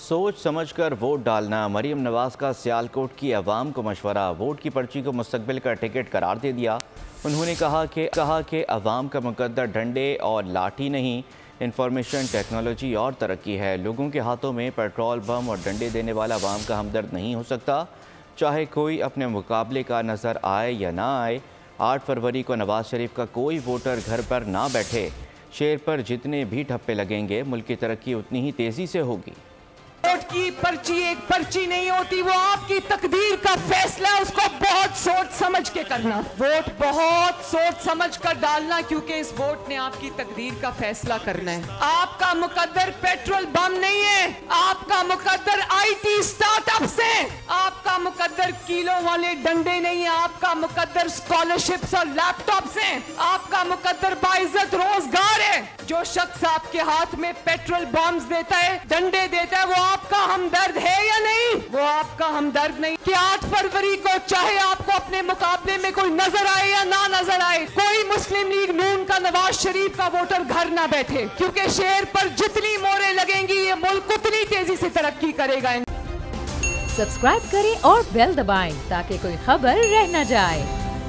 सोच समझकर वोट डालना। मरीम नवाज का सियालकोट की अवाम को मशवरा। वोट की पर्ची को मुस्तकबिल का टिकट करार दे दिया। उन्होंने कहा कि अवाम का मुकद्दर डंडे और लाठी नहीं, इंफॉर्मेशन टेक्नोलॉजी और तरक्की है। लोगों के हाथों में पेट्रोल बम और डंडे देने वाला अवाम का हमदर्द नहीं हो सकता, चाहे कोई अपने मुकाबले का नज़र आए या ना आए। 8 फरवरी को नवाज शरीफ का कोई वोटर घर पर ना बैठे। शेर पर जितने भी ठप्पे लगेंगे, मुल्क की तरक्की उतनी ही तेज़ी से होगी। वोट की पर्ची एक पर्ची नहीं होती, वो आपकी तकदीर का फैसला है, उसको बहुत सोच समझ के करना। वोट बहुत सोच समझ कर डालना, क्योंकि इस वोट ने आपकी तकदीर का फैसला करना है। आपका मुकद्दर पेट्रोल बम नहीं है, आपका मुकद्दर IT स्टार्टअप्स है, आपका मुकद्दर किलो वाले डंडे नहीं है, आपका मुकद्दर स्कॉलरशिप्स और लैपटॉप्स हैं, आपका मुकद्दर बाइज्जत रोजगार है। जो शख्स आपके हाथ में पेट्रोल बम्स देता है, डंडे देता है, वो आपका हमदर्द है या नहीं? वो आपका हमदर्द नहीं। कि 8 फरवरी को चाहे आपको अपने मुकाबले में कोई नजर आए या ना नजर आए, कोई मुस्लिम लीग नून का नवाज शरीफ का वोटर घर ना बैठे, क्योंकि शेर पर जितनी मोहरें लगेंगी, ये मुल्क उतनी तेजी से तरक्की करेगा। सब्सक्राइब करें और बेल दबाएं ताकि कोई खबर रह न जाए।